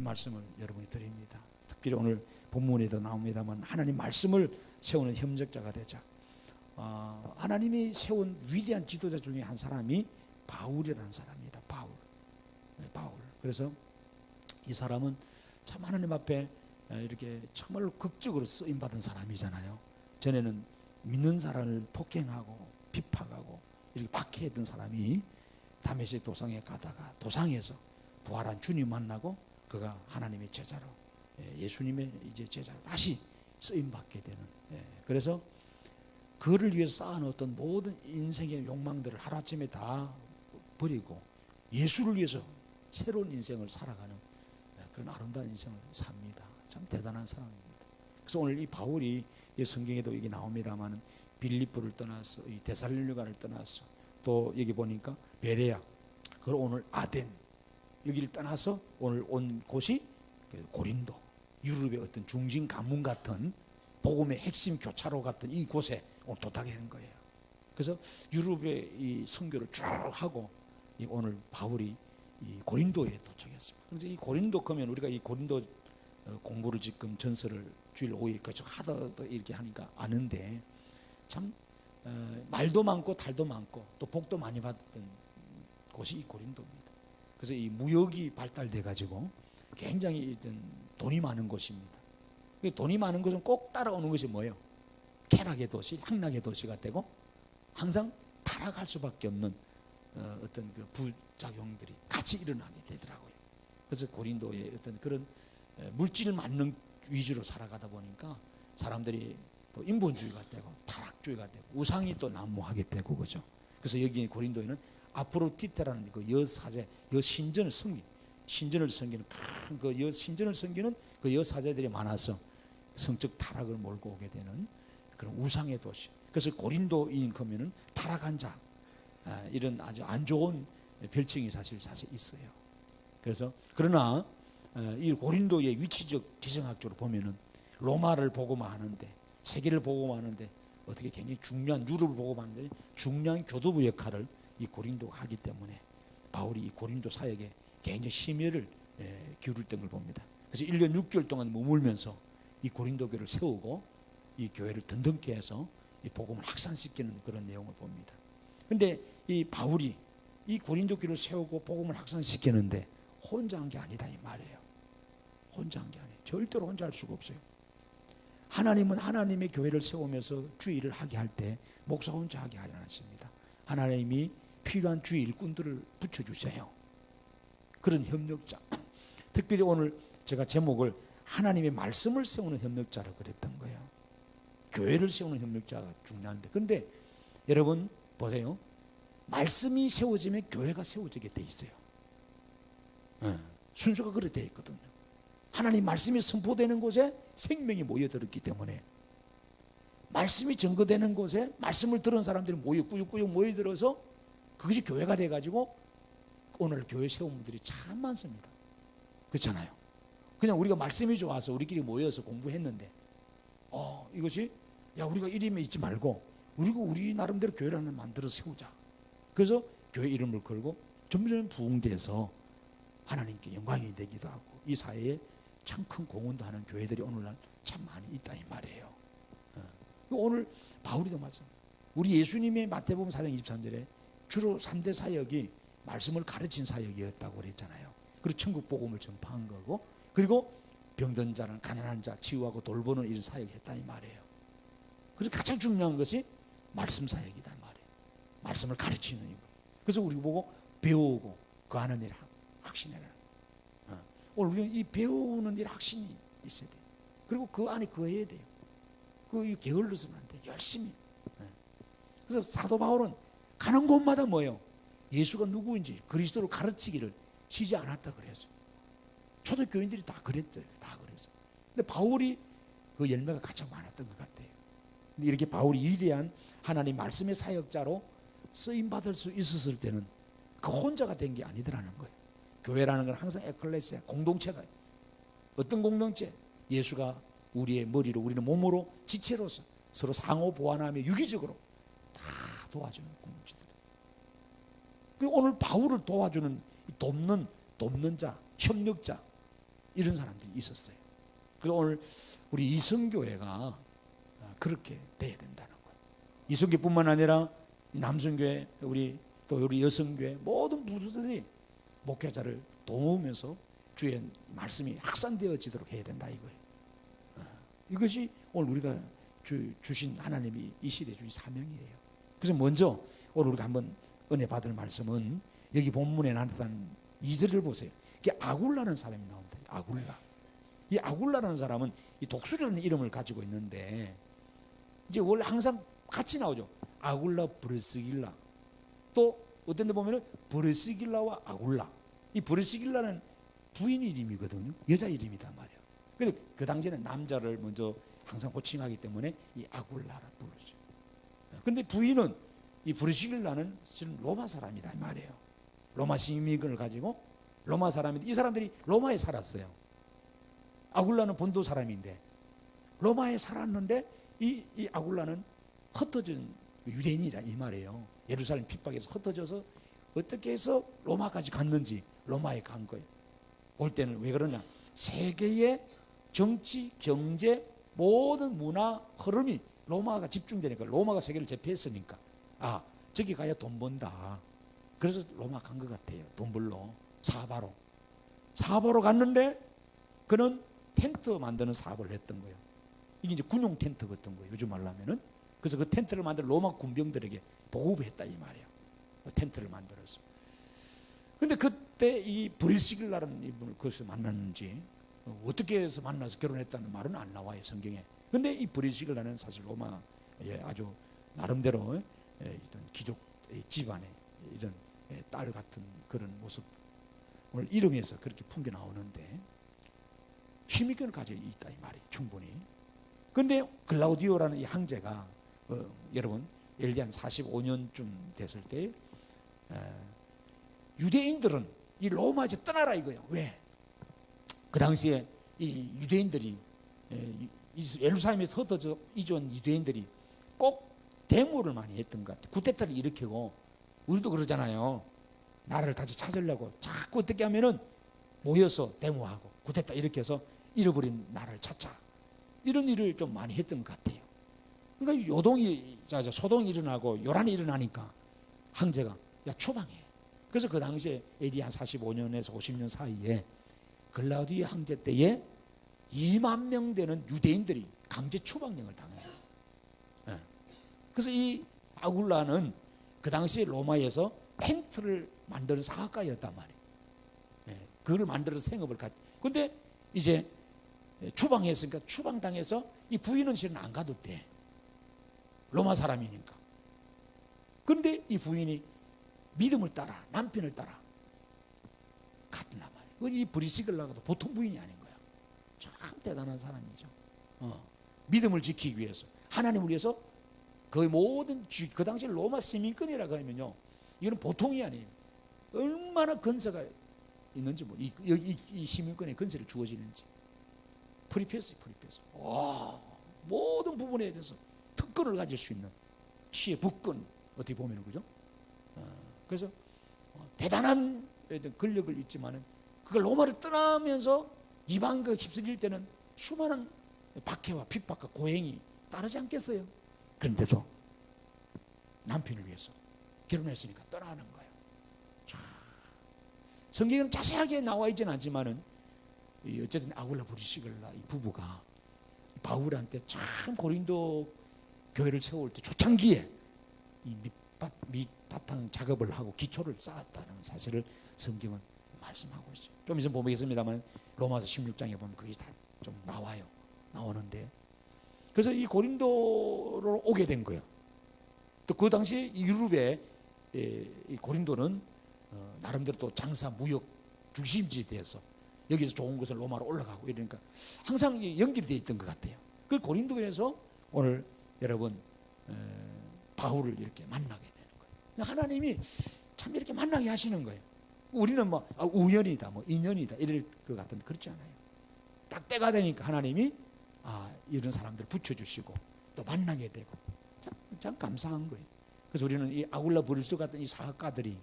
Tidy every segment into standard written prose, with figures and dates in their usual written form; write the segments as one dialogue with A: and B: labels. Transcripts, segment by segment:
A: 이 말씀을 여러분이 드립니다. 특별히 오늘 본문에도 나옵니다만 하나님 말씀을 세우는 협력자가 되자. 하나님이 세운 위대한 지도자 중에 한 사람이 바울이라는 사람입니다. 바울. 그래서 이 사람은 참 하나님 앞에 이렇게 정말 극적으로 쓰임받은 사람이잖아요. 전에는 믿는 사람을 폭행하고 핍박하고 이렇게 박해했던 사람이 다메섹 도상에 가다가 도상에서 부활한 주님 만나고 그가 하나님의 제자로, 예수님의 이제 제자로 다시 쓰임받게 되는, 그래서 그를 위해서 쌓아놓았던 모든 인생의 욕망들을 하루아침에 다 버리고 예수를 위해서 새로운 인생을 살아가는 그런 아름다운 인생을 삽니다. 참 대단한 사람입니다. 그래서 오늘 이 바울이 이 성경에도 이게 나옵니다만 빌립보를 떠나서 이 데살로니가를 떠나서 또 여기 보니까 베레아, 그리고 오늘 아덴, 여기를 떠나서 오늘 온 곳이 고린도, 유럽의 어떤 중심 가문 같은 복음의 핵심 교차로 같은 이 곳에 오늘 도착한 거예요. 그래서 유럽의 이 선교를 쭉 하고 오늘 바울이 이 고린도에 도착했습니다. 그래서 이 고린도 가면 우리가 이 고린도 공부를 지금 전설을 주일 5일 계속 하다 이렇게 하니까 아는데 참 말도 많고 달도 많고 또 복도 많이 받았던 곳이 이 고린도입니다. 그래서 이 무역이 발달돼 가지고 굉장히 돈이 많은 곳입니다. 돈이 많은 곳은 꼭 따라오는 것이 뭐예요? 쾌락의 도시, 향락의 도시가 되고 항상 타락할 수밖에 없는 어떤 그 부작용들이 같이 일어나게 되더라고요. 그래서 고린도의 어떤 그런 물질 만능 위주로 살아가다 보니까 사람들이 또 인본주의가 되고 타락주의가 되고 우상이 또 난무하게 되고 그죠. 그래서 여기 고린도에는 아프로디테라는 그 여사제, 여신전을 섬기는 큰 그 여신전을 섬기는 그 여사제들이 많아서 성적 타락을 몰고 오게 되는 그런 우상의 도시. 그래서 고린도인 그러면은 타락한 자, 이런 아주 안 좋은 별칭이 사실 있어요. 그래서 그러나 이 고린도의 위치적 지정학적으로 보면은 로마를 보고만 하는데 세계를 보고만 하는데 어떻게 굉장히 중요한 유럽을 보고만 하는데 중요한 교두부 역할을 이 고린도가 하기 때문에 바울이 이 고린도 사역에 굉장히 심혈을 기울였던 걸 봅니다. 그래서 1년 6개월 동안 머물면서 이 고린도 교회를 세우고 이 교회를 든든케 해서 이 복음을 확산시키는 그런 내용을 봅니다. 그런데 이 바울이 이 고린도 교회를 세우고 복음을 확산시키는데 혼자 한 게 아니다 이 말이에요. 혼자 한 게 아니에요. 절대로 혼자 할 수가 없어요. 하나님은 하나님의 교회를 세우면서 주일을 하게 할 때 목사 혼자 하게 하지 않습니다. 하나님이 필요한 주의 일꾼들을 붙여주세요. 그런 협력자. 특별히 오늘 제가 제목을 하나님의 말씀을 세우는 협력자라고 그랬던 거예요. 교회를 세우는 협력자가 중요한데, 그런데 여러분 보세요. 말씀이 세워지면 교회가 세워지게 돼 있어요. 순서가 그렇게 돼 있거든요. 하나님 말씀이 선포되는 곳에 생명이 모여들었기 때문에 말씀이 증거되는 곳에 말씀을 들은 사람들이 꾸역꾸역 모여들어서 그것이 교회가 돼가지고 오늘 교회 세운 분들이 참 많습니다. 그렇잖아요. 그냥 우리가 말씀이 좋아서 우리끼리 모여서 공부했는데 이것이 우리가 이름에 있지 말고 우리 나름대로 교회를 하나 만들어 세우자. 그래서 교회 이름을 걸고 점점 부흥돼서 하나님께 영광이 되기도 하고 이 사회에 참 큰 공헌도 하는 교회들이 오늘날 참 많이 있다 이 말이에요. 오늘 바울이도 마찬가지입니다. 우리 예수님의 마태복음 4장 23절에 주로 3대 사역이 말씀을 가르친 사역이었다고 그랬잖아요. 그리고 천국 복음을 전파한 거고, 그리고 병든 자는 가난한 자 치유하고 돌보는 이런 사역을 했다 이 말이에요. 그래서 가장 중요한 것이 말씀 사역이다 이 말이에요. 말씀을 가르치는 거. 그래서 우리 보고 배우고 그 하는 일 확신해라. 오늘 우리는 이 배우는 일 확신이 있어야 돼요. 그리고 그 안에 거해야 돼요. 그 게을러서는 안 돼요. 열심히. 그래서 사도 바울은 가는 곳마다 뭐예요? 예수가 누구인지 그리스도를 가르치기를 쉬지 않았다 그랬어요. 초대교인들이 다 그랬어요. 다 그랬어요. 근데 바울이 그 열매가 가장 많았던 것 같아요. 근데 이렇게 바울이 위대한 하나님 말씀의 사역자로 쓰임받을 수 있었을 때는 그 혼자가 된 게 아니더라는 거예요. 교회라는 건 항상 에클레시아, 공동체다. 어떤 공동체? 예수가 우리의 머리로, 우리는 몸으로, 지체로서 서로 상호 보완하며 유기적으로 다 도와주는 공동체들. 오늘 바울을 도와주는 돕는 자, 협력자, 이런 사람들이 있었어요. 그래서 오늘 우리 이성교회가 그렇게 돼야 된다는 거예요. 이성교회뿐만 아니라 남성교회, 또 우리 여성교회 모든 부부들이 목회자를 도우면서 주의 말씀이 확산되어지도록 해야 된다 이거예요. 이것이 오늘 우리가 주신 하나님이 이 시대에 주신 사명이에요. 그래서 먼저 오늘 우리가 한번 은혜 받을 말씀은 여기 본문에 나타난 2절을 보세요. 이게 아굴라는 사람이 나온다. 아굴라. 이 아굴라라는 사람은 이 독수리라는 이름을 가지고 있는데 이제 원래 항상 같이 나오죠. 아굴라 브르스길라. 또 어떤 데 보면은 브르스길라와 아굴라. 이 브르스길라는 부인 이름이거든요. 여자 이름이단 말이에요. 근데 그 당시에는 남자를 먼저 항상 호칭하기 때문에 이 아굴라를 부르죠. 근데 부인은 이 브르스길라는 실은 로마 사람이다 말이에요. 로마 시민권을 가지고 로마 사람인데 이 사람들이 로마에 살았어요. 아굴라는 본도 사람인데 로마에 살았는데 이 아굴라는 흩어진 유대인이라 이 말이에요. 예루살렘 핍박에서 흩어져서 어떻게 해서 로마까지 갔는지 로마에 간 거예요. 올 때는 왜 그러냐? 세계의 정치, 경제, 모든 문화 흐름이 로마가 집중되니까 로마가 세계를 제패했으니까 저기 가야 돈 번다. 그래서 로마 간 것 같아요. 돈 벌러 사바로 갔는데 그는 텐트 만드는 사업을 했던 거예요. 이게 이제 군용 텐트 같은 거예요. 요즘 말로 하면은. 그래서 그 텐트를 만들어 로마 군병들에게 보급했다 이 말이에요. 텐트를 만들어서. 근데 그때 이 브리스길라라는 이분을 거기서 만났는지 어떻게 해서 만나서 결혼했다는 말은 안 나와요 성경에. 근데 이 브리스길라는 사실 로마의 아주 나름대로 이런 귀족 집안의 이런 딸 같은 그런 모습 오늘 이름에서 그렇게 풍겨 나오는데 힘있게는 가지고 있다 이 말이 충분히. 근데 글라우디오라는 이 황제가 여러분 LD 한 45년쯤 됐을 때 유대인들은 이 로마 이제 떠나라 이거예요. 왜? 그 당시에 이 유대인들이 예루살렘에서 흩어져 이주한 유대인들이 꼭 데모를 많이 했던 것 같아요. 쿠데타를 일으키고 우리도 그러잖아요. 나라를 다시 찾으려고 자꾸 어떻게 하면은 모여서 데모하고 쿠데타 일으켜서 잃어버린 나라를 찾자. 이런 일을 좀 많이 했던 것 같아요. 그러니까 소동이 일어나고 요란이 일어나니까 황제가 추방해. 그래서 그 당시에 AD 한 45년에서 50년 사이에 글라우디오 황제 때에 2만 명 되는 유대인들이 강제 추방령을 당해요. 그래서 이 아굴라는 그 당시에 로마에서 텐트를 만드는 사학가였단 말이에요. 그걸 만들어서 생업을 근데 이제 추방했으니까 추방당해서 이 부인은 실은 안 가도 돼. 로마 사람이니까. 그런데 이 부인이 믿음을 따라 남편을 따라 갔단 말이에요. 이 브리스길라도 보통 부인이 아닌 거야. 참 대단한 사람이죠. 믿음을 지키기 위해서 하나님을 위해서 거의 모든 그 당시 로마 시민권이라고 하면요 이건 보통이 아니에요. 얼마나 건세가 있는지 이 시민권에 건세를 주어지는지 프리패스. 모든 부분에 대해서 특권을 가질 수 있는 취해 북권 어떻게 보면 그죠? 그래서 대단한 권력을 있지만은 그걸 로마를 떠나면서 이방인과 휩쓸릴 때는 수많은 박해와 핍박과 고행이 따르지 않겠어요? 그런데도 남편을 위해서 결혼했으니까 떠나는 거예요. 자, 성경에는 자세하게 나와 있지는 않지만은 어쨌든 아굴라 브리스길라 이 부부가 바울한테 참 고린도 교회를 세울 때 초창기에 이 밑바탕 작업을 하고 기초를 쌓았다는 사실을 성경은 말씀하고 있어요. 좀 있으면 보겠습니다만 로마서 16장에 보면 그게 다 좀 나오는데 그래서 이 고린도로 오게 된 거예요. 또 그 당시 유럽의 이 고린도는 나름대로 또 장사 무역 중심지대에서 여기서 좋은 것을 로마로 올라가고 이러니까 항상 연결이 되어 있던 것 같아요. 그 고린도에서 오늘 여러분 바울을 이렇게 만나게 되는 거예요. 하나님이 참 이렇게 만나게 하시는 거예요. 우리는 뭐 우연이다, 뭐 인연이다 이럴 것 같은데 그렇지 않아요. 딱 때가 되니까 하나님이 이런 사람들을 붙여주시고 또 만나게 되고 참 감사한 거예요. 그래서 우리는 이 아굴라 브리스 같은 이 사업가들이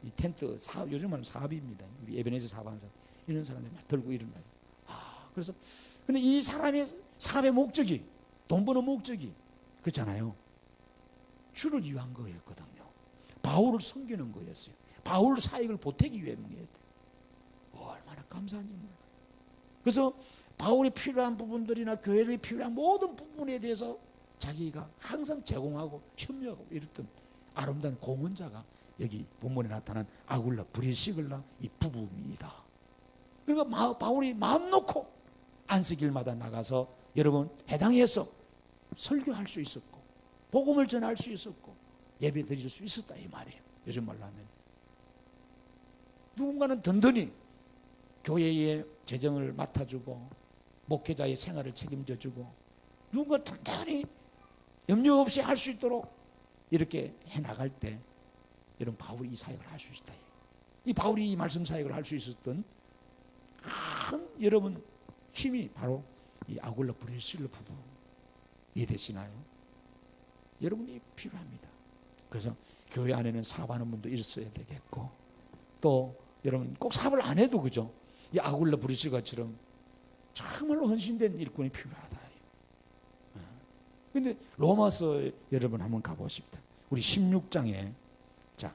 A: 이 텐트 사업 요즘 말하면 사업입니다. 우리 에베네zer 사업하는 사람 이런 사람들이 막 들고 일어나요. 그래서 근데 이 사람의 삶의 목적이, 돈 버는 목적이 그렇잖아요. 주를 위한 거였거든요. 바울을 섬기는 거였어요. 바울 사역을 보태기 위함이었대요. 얼마나 감사한지 몰라요. 그래서 바울이 필요한 부분들이나 교회에 필요한 모든 부분에 대해서 자기가 항상 제공하고 협력하고 이랬던 아름다운 공헌자가 여기 본문에 나타난 아굴라 브리시글라 이 부부입니다. 그러니까 바울이 마음 놓고 안식일마다 나가서 여러분 해당해서 설교할 수 있었고 복음을 전할 수 있었고 예배 드릴 수 있었다 이 말이에요. 요즘 말로 하면 누군가는 든든히 교회의 재정을 맡아주고 목회자의 생활을 책임져주고 누군가 든든히 염려 없이 할 수 있도록 이렇게 해나갈 때 여러분 바울이 이 사역을 할 수 있다. 이 바울이 이 말씀 사역을 할 수 있었던 큰 여러분 힘이 바로 이 아굴라 브리실라 부부 이해되시나요? 여러분이 필요합니다. 그래서 교회 안에는 사업하는 분도 있어야 되겠고 또 여러분 꼭 사업을 안 해도 그죠? 이 아굴라 브리실가처럼 정말로 헌신된 일꾼이 필요하다. 그런데 로마서 여러분 한번 가보십시다. 우리 16장에 자,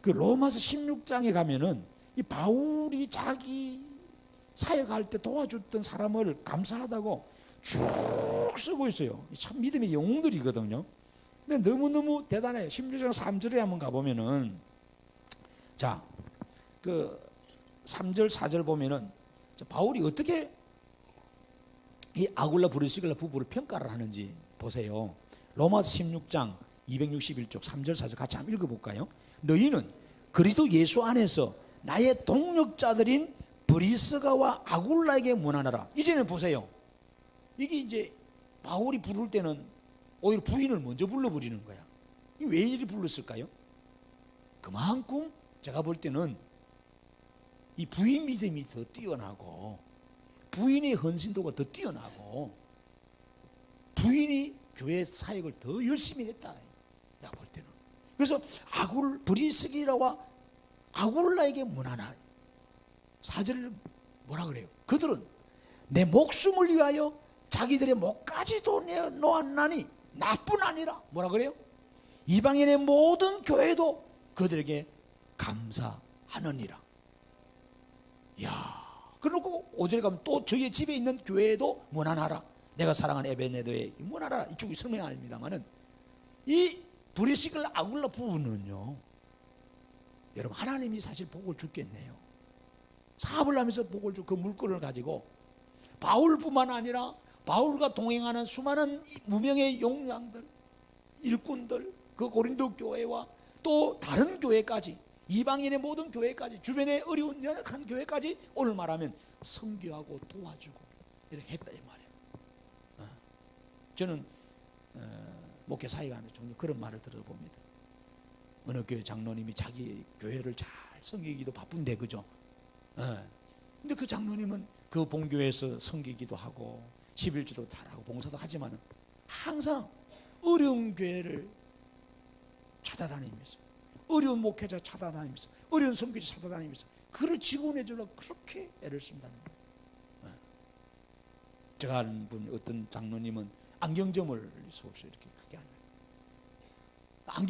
A: 그 로마서 16장에 가면은 이 바울이 자기 사역할 때 도와줬던 사람을 감사하다고 쭉 쓰고 있어요. 참 믿음의 영웅들이거든요. 근데 너무너무 대단해요. 16장 3절에 한번 가보면은 자, 그 3절 4절 보면은 바울이 어떻게 이 아굴라 브리시글라 부부를 평가를 하는지 보세요. 로마서 16장 261쪽 3절 4절 같이 한번 읽어볼까요? 너희는 그리스도 예수 안에서 나의 동력자들인 브리스가와 아굴라에게 문안하라. 이제는 보세요. 이게 이제 바울이 부를 때는 오히려 부인을 먼저 불러버리는 거야. 왜 이리 불렀을까요? 그만큼 제가 볼 때는 이 부인 믿음이 더 뛰어나고 부인의 헌신도가 더 뛰어나고 부인이 교회 사역을 더 열심히 했다. 내가 볼 때는. 그래서 브리스기라와 아굴라에게 문안하라. 4절을 뭐라 그래요? 그들은 내 목숨을 위하여 자기들의 목까지도 내놓았나니 나뿐 아니라 뭐라 그래요? 이방인의 모든 교회도 그들에게 감사하느니라. 이야, 그러고 5절에 가면 또 저희 집에 있는 교회에도 문안하라. 내가 사랑하는 에베네도에 문안하라. 이쪽이 설명 아닙니다만은 이 브리시글라 아굴라 부부는요, 여러분 하나님이 사실 복을 주겠네요. 사업을 하면서 복을 주 그 물건을 가지고 바울뿐만 아니라 바울과 동행하는 수많은 무명의 용장들, 일꾼들, 그 고린도 교회와 또 다른 교회까지 이방인의 모든 교회까지 주변의 어려운 연약한 교회까지 오늘 말하면 선교하고 도와주고 이렇게 했다 이 말이에요. 저는 목회 사역하는 종류 그런 말을 들어봅니다. 어느 교회 장로님이 자기 교회를 잘 섬기기도 바쁜데 그죠? 근데 그 장로님은 그 본교회에서 섬기기도 하고 11주도 잘하고 봉사도 하지만 항상 어려운 교회를 찾아다니면서 어려운 목회자 찾아다니면서 어려운 선교자 찾아다니면서 그를 지원해주려고 그렇게 애를 쓴다는 거예요. 제가 아는 분 어떤 장로님은 안경점을 수없이 이렇게 크게 하는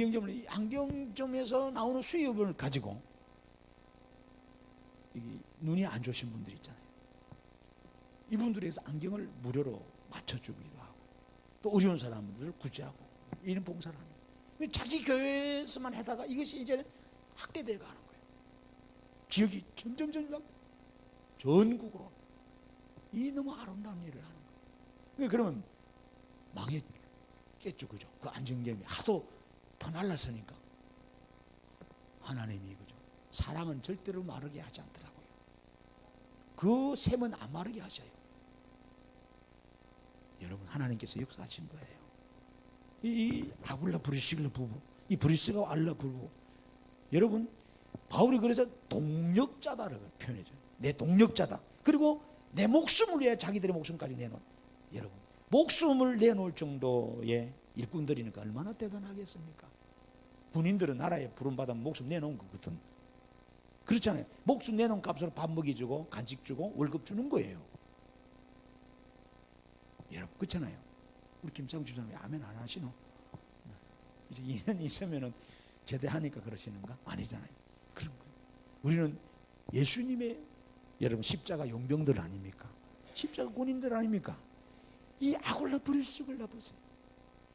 A: 거예요. 안경점에서 나오는 수입을 가지고 눈이 안 좋으신 분들 있잖아요. 이분들에게서 안경을 무료로 맞춰주기도 하고 또 어려운 사람들을 구제하고 이런 봉사를 하는 거예요. 자기 교회에서만 하다가 이것이 이제는 확대되어 가는 거예요. 지역이 점점 전국으로 이 너무 아름다운 일을 하는 거예요. 그러면 망했겠죠, 그죠? 그 안정점이 하도 퍼날랐으니까 하나님이 그죠? 사랑은 절대로 마르게 하지 않더라고요. 그 샘은 안 마르게 하셔요. 여러분 하나님께서 역사하신 거예요. 이 아굴라 브리시글라 부부, 이 브리스가 아굴라 부부, 여러분 바울이 그래서 동력자다라고 표현해줘요. 내 동력자다. 그리고 내 목숨을 위해 자기들의 목숨까지 내놓은, 여러분 목숨을 내놓을 정도의 일꾼들이니까 얼마나 대단하겠습니까? 군인들은 나라에 부름받으면 목숨 내놓은 거거든. 그렇잖아요. 목숨 내놓은 값으로 밥 먹이 주고 간식 주고 월급 주는 거예요. 여러분 그렇잖아요. 우리 김상국 집사님 아멘 안 하시노? 이제 2년 있으면은 제대하니까 그러시는가? 아니잖아요. 그런 거예요. 우리는 예수님의 여러분 십자가 용병들 아닙니까? 십자가 군인들 아닙니까? 이 아굴라 브리스를 나보세요.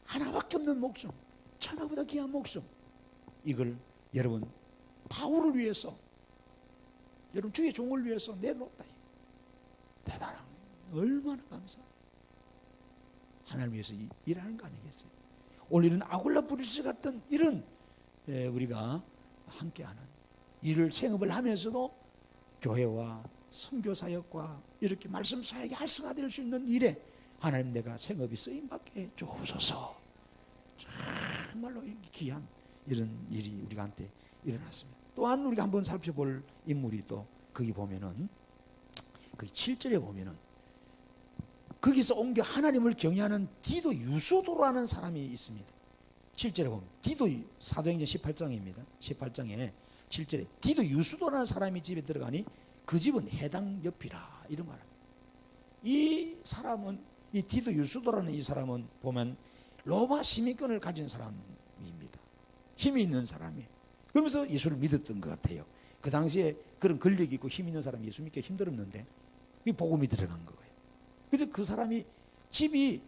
A: 하나밖에 없는 목숨, 천하보다 귀한 목숨. 이걸 여러분 바울을 위해서, 여러분 주의 종을 위해서 내놓았다. 대단한 거예요. 얼마나 감사. 하나님 위해서 일하는 거 아니겠어요? 오늘 이런 아굴라 브리스 같은 이런 우리가 함께하는 일을 생업을 하면서도 교회와 선교사역과 이렇게 말씀 사역이 활성화될 수 있는 일에 하나님 내가 생업이 쓰임받게 주옵소서. 정말로 귀한 이런 일이 우리가 한테 일어났습니다. 또한 우리가 한번 살펴볼 인물이 또 거기 보면은 그 7절에 보면은 거기서 옮겨 하나님을 경외하는 디도 유소도라는 사람이 있습니다. 7절에 보면 디도 사도행전 18장입니다. 18장에 7절에 디도 유소도라는 사람이 집에 들어가니 그 집은 해당 옆이라 이런 말합니다. 이 사람은 이 디도 유소도라는 이 사람은 보면 로마 시민권을 가진 사람입니다. 힘이 있는 사람이에요. 그러면서 예수를 믿었던 것 같아요. 그 당시에 그런 권력이 있고 힘 있는 사람이 예수 믿기 힘들었는데 이 복음이 들어간 거예요. 그래서 그 사람이 집이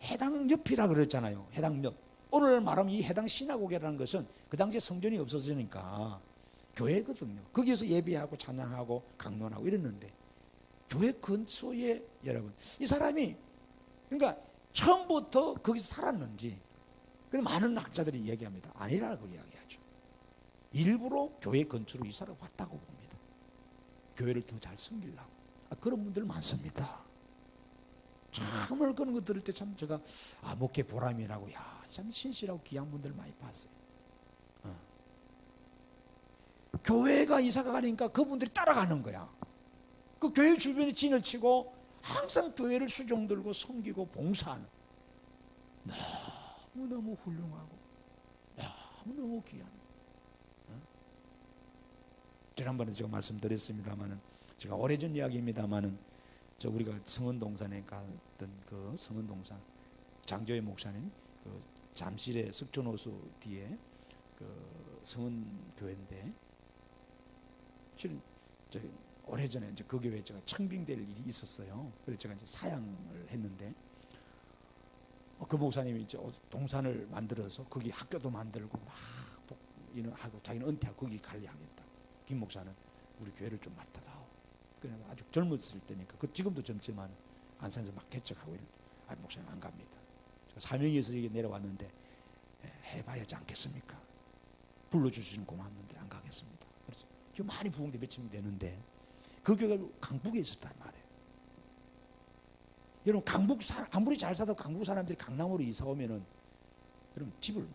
A: 해당 옆이라 그랬잖아요. 해당 옆. 오늘 말하면 이 해당 시나고게라는 것은 그 당시에 성전이 없어지니까 교회거든요. 거기에서 예배하고 찬양하고 강론하고 이랬는데 교회 근처에 여러분 이 사람이 그러니까 처음부터 거기서 살았는지 많은 학자들이 얘기합니다. 아니라고 이야기하죠. 일부러 교회 근처로 이사를 왔다고 봅니다. 교회를 더 잘 섬기려고. 그런 분들 많습니다. 참을 그런 거 들을 때 참 제가 목회 보람이라고 참 신실하고 귀한 분들 많이 봤어요. 교회가 이사가 가니까 그분들이 따라가는 거야. 그 교회 주변에 진을 치고 항상 교회를 수종 들고 섬기고 봉사하는 너무너무 훌륭하고 너무너무 귀한. 지난번에 제가 말씀드렸습니다마는 제가 오래전 이야기입니다마는 우리가 성은동산에 갔던 그 성은동산 장조의 목사님 그 잠실의 석촌호수 뒤에 그 성은교회인데 실은 오래전에 이제 그 교회에 제가 청빙될 일이 있었어요. 그래서 제가 이제 사양을 했는데 그 목사님이 이제 동산을 만들어서 거기 학교도 만들고 막 하고 자기는 은퇴하고 거기 관리하겠다. 김 목사는 우리 교회를 좀 맡아다오. 그냥 아주 젊었을 때니까 지금도 젊지만 안산에서 막 개척하고 이럴 때 목사님 안 갑니다. 제가 사명에서 여기 내려왔는데 해봐야지 않겠습니까? 불러주시는 고맙는데 안 가겠습니다. 그래서 지금 많이 부흥돼 며칠 되는데 그 교회가 강북에 있었단 말이에요. 여러분 강북이 잘 사도 강북 사람들이 강남으로 이사 오면은 여러분 집을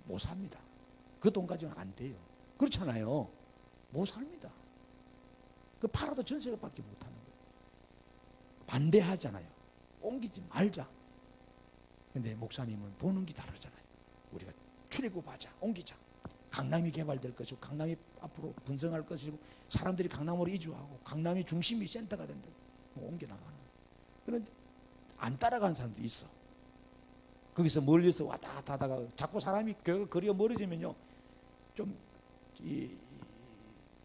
A: 못 삽니다. 그 돈 가지고는 안 돼요. 그렇잖아요. 못 삽니다. 그 팔아도 전세가 받지 못하는 거예요. 반대하잖아요. 옮기지 말자. 근데 목사님은 보는 게 다르잖아요. 우리가 출입구하자, 옮기자. 강남이 개발될 것이고 강남이 앞으로 분성할 것이고 사람들이 강남으로 이주하고 강남이 중심이 센터가 된다. 옮겨나가는. 그런데 안 따라가는 사람도 있어. 거기서 멀리서 왔다 갔다 하다가 자꾸 사람이 거리가 멀어지면요 좀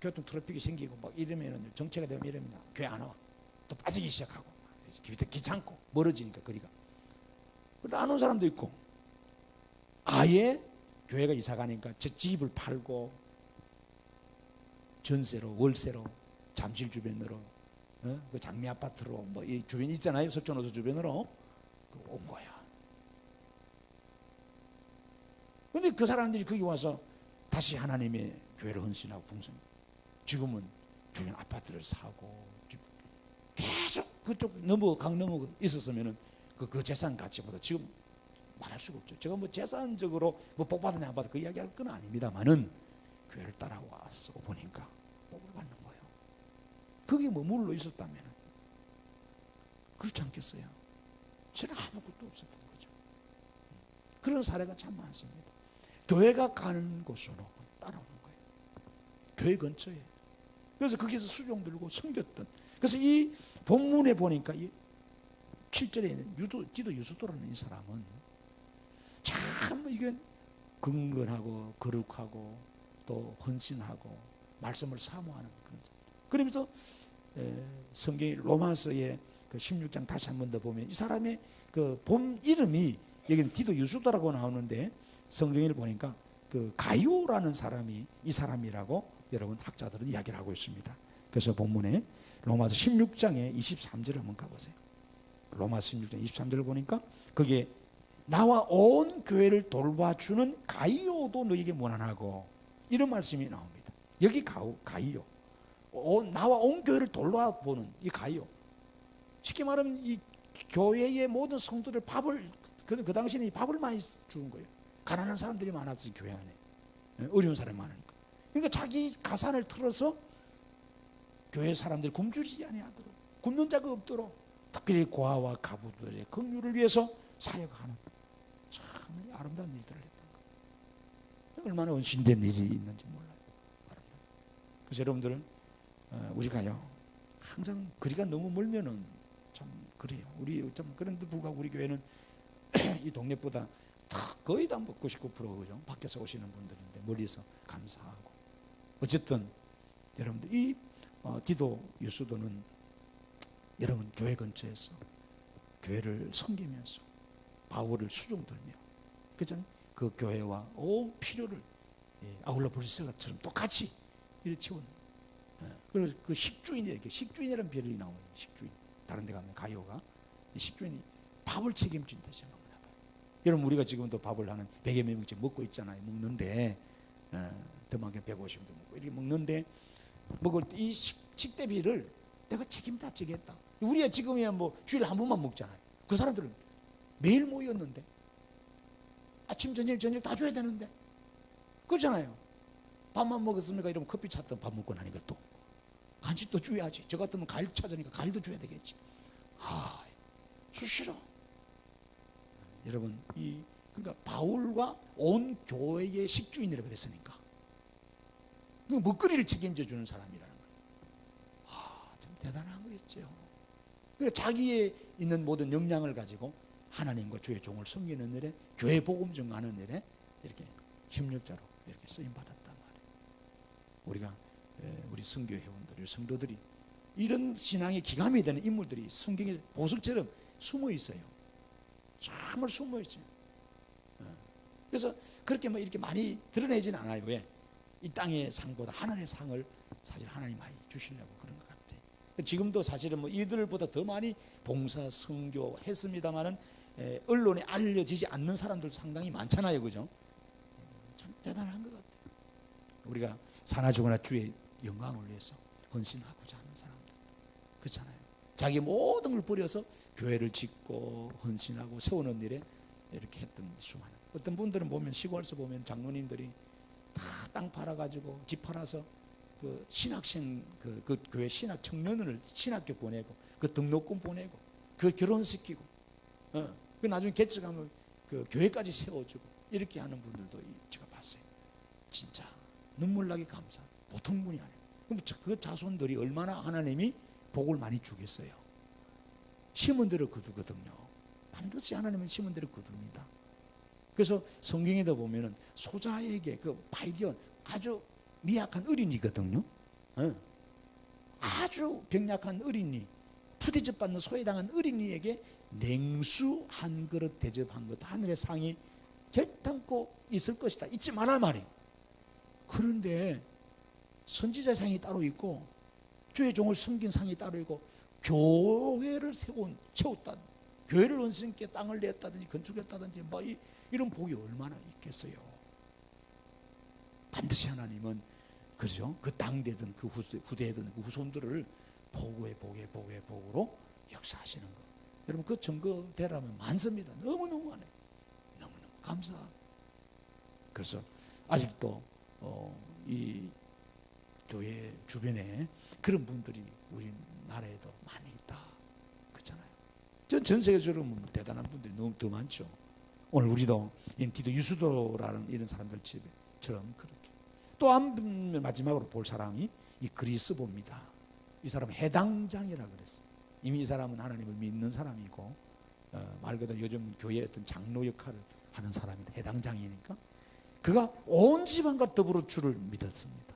A: 교통 트래픽이 생기고 막 이러면 정체가 되면 이러면 교회 안 와. 또 빠지기 시작하고 귀찮고 멀어지니까 거리가. 그런데 안 온 사람도 있고 아예 교회가 이사 가니까 저 집을 팔고 전세로 월세로 잠실 주변으로 그 장미 아파트로 뭐 이 주변 있잖아요. 석촌호수 주변으로 온 거야. 근데 그 사람들이 거기 와서 다시 하나님의 교회를 헌신하고 풍성. 지금은 주변 아파트를 사고 계속 그쪽 강 넘어 있었으면은 그 재산 가치보다 지금 말할 수가 없죠. 제가 뭐 재산적으로 뭐 복 받았냐 안 받았냐 그 이야기할 건 아닙니다만은 교회를 따라와서 보니까 복을 받는 거예요. 거기 머물러 있었다면 그렇지 않겠어요? 저는 아무것도 없었던 거죠. 그런 사례가 참 많습니다. 교회가 가는 곳으로 따라오는 거예요. 교회 근처에. 그래서 거기서 수종 들고 섬겼던. 그래서 이 본문에 보니까 이 7절에 있는 디도 유스도라는 이 사람은 참 이게 긍건하고 거룩하고 또 헌신하고 말씀을 사모하는 그런 사람. 그러면서 성경의 로마서의 그 16장 다시 한 번 더 보면 이 사람의 그 본 이름이 여기는 디도 유스도라고 나오는데 성경을 보니까 그 가이오라는 사람이 이 사람이라고 여러분 학자들은 이야기를 하고 있습니다. 그래서 본문에 로마서 16장에 23절을 한번 가보세요. 로마서 16장 23절을 보니까 거기에 나와 온 교회를 돌봐주는 가이오도 너에게 무난하고 이런 말씀이 나옵니다. 여기 가이오. 나와 온 교회를 돌봐보는 이 가이오. 쉽게 말하면 이 교회의 모든 성도들 밥을 그 당시에는 밥을 많이 주는 거예요. 가난한 사람들이 많았지 교회 안에. 어려운 사람이 많으니까. 그러니까 자기 가산을 틀어서 교회 사람들이 굶주리지 아니하도록 굶는 자가 없도록 특별히 고아와 가부들의 긍휼을 위해서 사역하는 참 아름다운 일들을 했던 거예요. 얼마나 헌신된 일이 있는지 몰라요. 아름다워. 그래서 여러분들 우리가요 항상 거리가 너무 멀면은 참 그래요. 우리 참 그런데 불구하고 우리 교회는 이 동네보다 거의 다 99% 그죠? 밖에서 오시는 분들인데 멀리서 감사하고 어쨌든 여러분들 이 디도 유스도는 여러분 교회 근처에서 교회를 섬기면서 바울을 수종들며 그 교회와 온 필요를 아울러 브리스가처럼 똑같이 이렇게 채우는 그래서 그 식주인이에요. 식주인이라는 별이 나와요. 식주인. 다른 데 가면 가요가 식주인이 밥을 책임진다 생각하나 봐요. 여러분 우리가 지금도 밥을 하는 100여 명씩 먹고 있잖아요. 먹는데 더하게 150도 먹고 이렇게 먹는데 먹을 때 이 식대비를 내가 책임다 지겠다. 우리가 지금이야 뭐 주일에 한 번만 먹잖아요. 그 사람들은 매일 모였는데 아침 저녁 다 줘야 되는데 그렇잖아요. 밥만 먹었습니까? 이러면 커피 찾던 밥 먹고 나니까 또 간식도 줘야지. 저 같으면 과일 찾으니까 과일도 줘야 되겠지. 수시로 여러분 그러니까 바울과 온 교회의 식주인이라고 그랬으니까 그 먹거리를 책임져 주는 사람이라는 거예요. 참 대단한 거겠죠. 그러니까 자기의 있는 모든 역량을 가지고 하나님과 주의 종을 섬기는 일에 교회 복음 전하는 일에 이렇게 협력자로 이렇게 쓰임 받았단 말이에요. 우리가 우리 선교 회원들, 우리 성도들이 이런 신앙의 기감이 되는 인물들이 성경의 보석처럼 숨어 있어요. 정말 숨어 있어요. 그래서 그렇게 뭐 이렇게 많이 드러내지는 않아요. 왜? 이 땅의 상보다 하늘의 상을 사실 하나님 많이 주시려고 그런 것 같아요. 지금도 사실은 뭐 이들보다 더 많이 봉사, 선교 했습니다만은 언론에 알려지지 않는 사람들도 상당히 많잖아요. 그죠? 참 대단한 것 같아요. 우리가 사나 죽으나 주의 영광을 위해서 헌신하고자 하는 사람들. 그렇잖아요. 자기 모든 걸 버려서 교회를 짓고 헌신하고 세우는 일에 이렇게 했던 수많은. 어떤 분들은 보면 시골에서 보면 장로님들이 다 땅 팔아가지고 집 팔아서 그 신학생 그 교회 신학 청년을 신학교 보내고 그 등록금 보내고 그 결혼시키고 그 나중에 개척하면 그 교회까지 세워주고 이렇게 하는 분들도 제가 봤어요. 진짜 눈물나게 감사. 보통 분이 아니에요. 그럼 그 자손들이 얼마나 하나님이 복을 많이 주겠어요. 심은 대로 거두거든요. 반드시 하나님은 심은 대로 거둡니다. 그래서 성경에도 보면은 소자에게 그 바이디온 아주 미약한 어린이거든요. 아주 병약한 어린이, 푸대접 받는 소외당한 어린이에게 냉수 한 그릇 대접한 것 하늘의 상이 결단코 있을 것이다. 잊지 말란 말이에요. 그런데 선지자 상이 따로 있고 주의 종을 섬긴 상이 따로 있고 교회를 세웠다. 교회를 원수님께 땅을 냈다든지 건축했다든지 뭐 이런 복이 얼마나 있겠어요. 반드시 하나님은 그죠? 그 당대든 그 후대든 그 후손들을 복의 복으로 역사하시는 거. 여러분 그 증거대라면 많습니다. 너무너무 많아요. 너무너무 감사하고. 그래서 아직도 이 교회 주변에 그런 분들이 우리나라에도 많이 있다. 그렇잖아요. 전 세계적으로 대단한 분들이 너무 더 많죠. 오늘 우리도 디도 유스도라는 이런 사람들 집처럼 그렇게 또 한 마지막으로 볼 사람이 이 그리스도입니다. 이 사람은 해당장이라 그랬어요. 이미 이 사람은 하나님을 믿는 사람이고 말 그대로 요즘 교회의 어떤 장로 역할을 하는 사람이다. 해당장이니까 그가 온 집안과 더불어 주를 믿었습니다.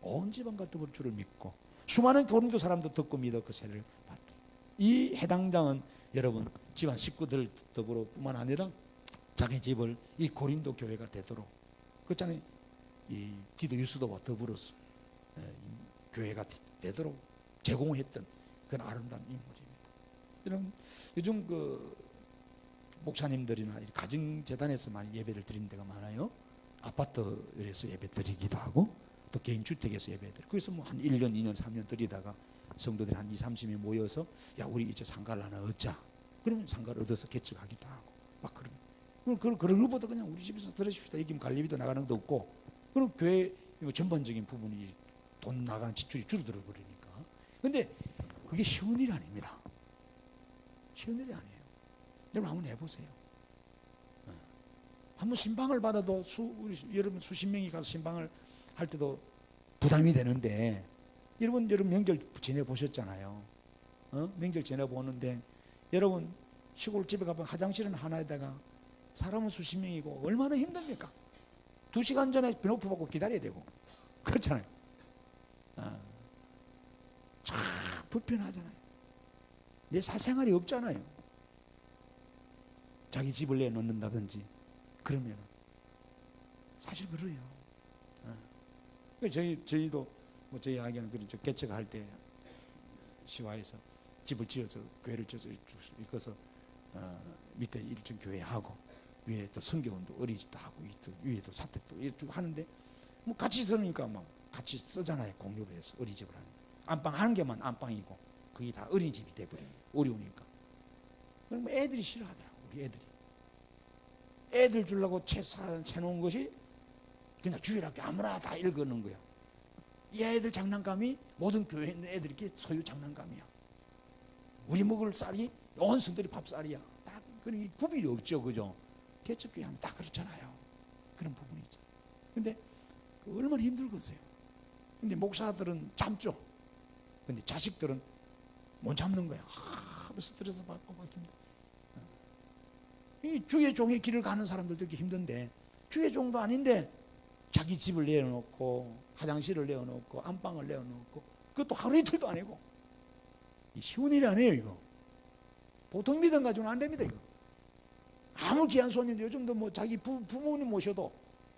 A: 온 집안과 더불어 주를 믿고 수많은 고린도 사람도 듣고 믿어 그 세례를 받다. 이 해당장은 여러분 집안 식구들 더불어 뿐만 아니라 자기 집을 이 고린도 교회가 되도록 그렇잖아요. 이 디도 유스도와 더불어서 교회가 되도록 제공했던 그런 아름다운 인물입니다. 여러분 요즘 그 목사님들이나 가정재단에서 많이 예배를 드리는 데가 많아요. 아파트에서 예배 드리기도 하고 또 개인 주택에서 예배 드리고 그래서 뭐 한 1년, 2년, 3년 드리다가 성도들이 한 2, 30명 모여서 야 우리 이제 상가를 하나 얻자. 그러면 상가를 얻어서 개척하기도 하고 막 그런 것보다 그냥 우리 집에서 들으십시다. 여기 관리비도 나가는 것도 없고 그럼 교회 전반적인 부분이 돈 나가는 지출이 줄어들어 버리니까. 근데 그게 쉬운 일이 아닙니다. 쉬운 일이 아니에요. 여러분 한번 해보세요. 한번 신방을 받아도 여러분 수십 명이 가서 신방을 할 때도 부담이 되는데 여러분 명절 지내보셨잖아요. 명절 지내보는데 여러분 시골집에 가면 화장실은 하나에다가 사람은 수십 명이고 얼마나 힘듭니까? 2시간 전에 비노프 받고 기다려야 되고 그렇잖아요. 참 불편하잖아요. 내 사생활이 없잖아요. 자기 집을 내놓는다든지 그러면 사실 그래요. 저희도 뭐 저희 아기는 그렇죠. 개척할 때 시와에서 집을 지어서 교회를 지어서 이거서 밑에 1층 교회 하고 위에 또 성경원도 어린이집도 하고 위에도 사택도 이렇게 하는데 뭐 같이 쓰니까 막 같이 쓰잖아요. 공유를 해서 어린이집을 하는 안방 한 개만 안방이고 그게 다 어린이집이 돼버려요. 어려우니까. 그럼 애들이 싫어하더라고. 우리 애들 주려고 책 사놓은 것이 그냥 주일학교 아무나 다 읽어놓은 거야. 이 애들 장난감이 모든 교회에 있는 애들이 소유 장난감이야. 우리 먹을 쌀이 온 성들이 밥쌀이야. 다 그런 구별이 없죠, 그죠? 개척교회 하면 다 그렇잖아요. 그런 부분이 있죠. 근데 얼마나 힘들겠어요. 근데 목사들은 참죠. 근데 자식들은 못 참는 거야. 스트레스 받고 막 힘들어. 이 주의 종의 길을 가는 사람들도 이렇게 힘든데 주의 종도 아닌데 자기 집을 내어놓고 화장실을 내어놓고 안방을 내어놓고 그것도 하루 이틀도 아니고 쉬운 일이 아니에요. 이거 보통 믿음 가지고는 안 됩니다. 이거 아무 귀한 손님도 요즘도 뭐 자기 부모님 모셔도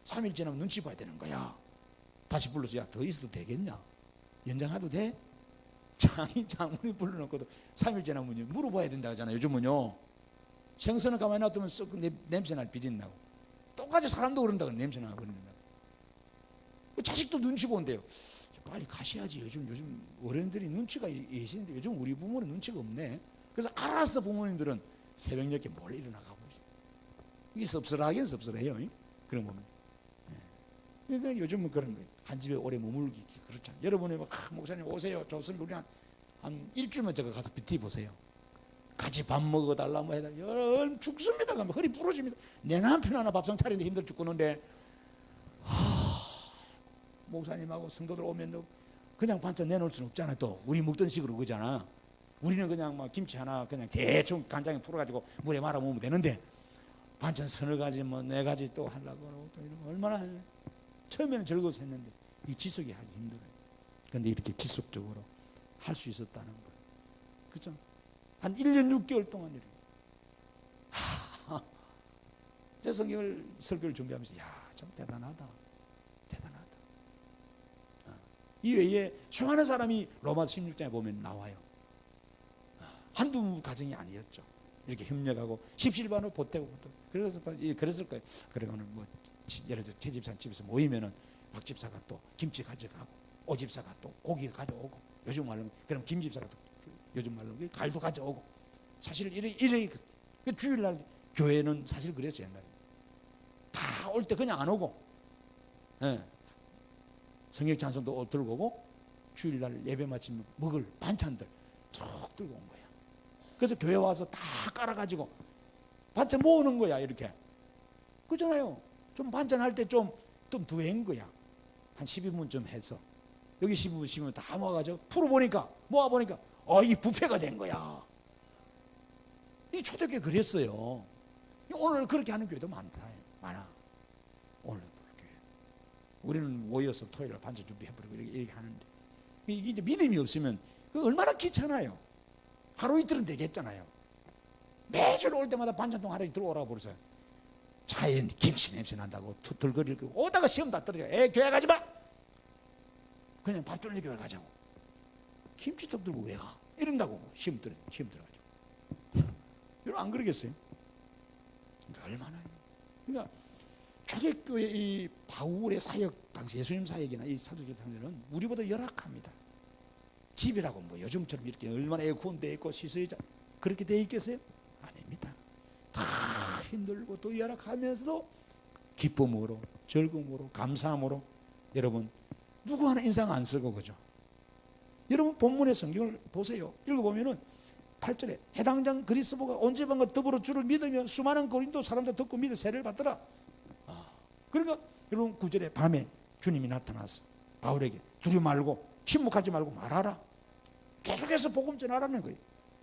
A: 3일 지나면 눈치 봐야 되는 거야. 다시 불러서 야 더 있어도 되겠냐? 연장해도 돼? 장모님 불러놓고도 3일 지나면 물어봐야 된다 하잖아요. 요즘은요. 생선을 가만히 놔두면 썩 냄새나 비린다고. 똑같이 사람도 그런다고 냄새나 버린다고. 자식도 눈치 본대요. 빨리 가셔야지. 요즘 어른들이 눈치가 있는데 요즘 우리 부모는 눈치가 없네. 그래서 알아서 부모님들은 새벽 늦게 몰래 일어나가고 있어요. 이게 섭섭하긴 섭섭해요. 그런 부분. 그러니까 요즘은 그런 거예요. 한 집에 오래 머물기 그렇잖아요. 여러분이 막 목사님 오세요. 좋습니다. 우리 한 일주일만 제가 가서 비티 보세요. 같이 밥 먹어달라 뭐 해달라 죽습니다. 그러면 허리 부러집니다. 내 남편 하나 밥상 차리는데 힘들어 죽겠는데 목사님하고 성도들 오면 그냥 반찬 내놓을 수는 없잖아. 또 우리 먹던 식으로 그잖아. 우리는 그냥 막 김치 하나 그냥 대충 간장에 풀어가지고 물에 말아 먹으면 되는데 반찬 서너 가지 뭐 네 가지 또 하려고 또 이런 얼마나 처음에는 즐거워서 했는데 이 지속이 하기 힘들어요. 그런데 이렇게 지속적으로 할 수 있었다는 거예요. 그렇죠? 한 1년 6개월 동안 이래요. 제 성경을 설교를 준비하면서 참 대단하다. 이 외에 수많은 사람이 로마 16장에 보면 나와요. 한두 가정이 아니었죠. 이렇게 협력하고 십실반으로 보태고 그랬을 거예요. 그리고 오늘 뭐 예를 들어 최 집사 집에서 모이면은 박 집사가 또 김치 가져가고 오 집사가 또 고기 가져오고 요즘 말로 그럼 김 집사가 또 요즘 말로 갈도 가져오고 사실 이래 주일날 교회는 사실 그랬어요. 옛날에 다 올 때 그냥 안 오고 성경 찬송도 들고 오고 주일날 예배 마치면 먹을 반찬들 쭉 들고 온 거야. 그래서 교회 와서 다 깔아가지고 반찬 모으는 거야. 이렇게 그잖아요. 좀 반찬할 때 좀 두해인 거야. 한 12분쯤 해서 여기 12분, 12분 다 모아가지고 모아보니까 이 부패가 된 거야. 이 초대교회 그랬어요. 오늘 그렇게 하는 교회도 많아. 오늘도 그렇게. 우리는 모여서 토요일 날 반찬 준비해버리고 이렇게 하는데, 이게 이제 믿음이 없으면 얼마나 귀찮아요. 하루 이틀은 되겠잖아요. 매주 올 때마다 반찬통 하루 이틀 오라고 그러세요. 차에 김치 냄새 난다고 투덜거리고 오다가 시험 다 떨어져. 교회 가지 마. 그냥 밥 주는 교회 가자고. 김치떡 들고 왜 가? 이런다고 시험 들어가지고. 여러분 안 그러겠어요? 그러니까 얼마나. 그러니까 초대교회 이 바울의 사역, 당시 예수님 사역이나 이 사도들 상대는 우리보다 열악합니다. 집이라고 뭐 요즘처럼 이렇게 얼마나 에어컨 돼 있고 시설이 그렇게 돼 있겠어요? 아닙니다. 다 힘들고 또 열악하면서도 기쁨으로, 즐거움으로, 감사함으로. 여러분 누구 하나 인상 안 쓰고 그죠? 여러분 본문의 성경을 보세요. 읽어보면은 8절에 해당 장 그리스도가 온 지방과 더불어 주를 믿으며 수많은 고린도 사람들 듣고 믿어 세례를 받더라. 그러니까 여러분 9절에 밤에 주님이 나타나서 바울에게 두려워 말고 침묵하지 말고 말하라. 계속해서 복음 전하라는 거예요.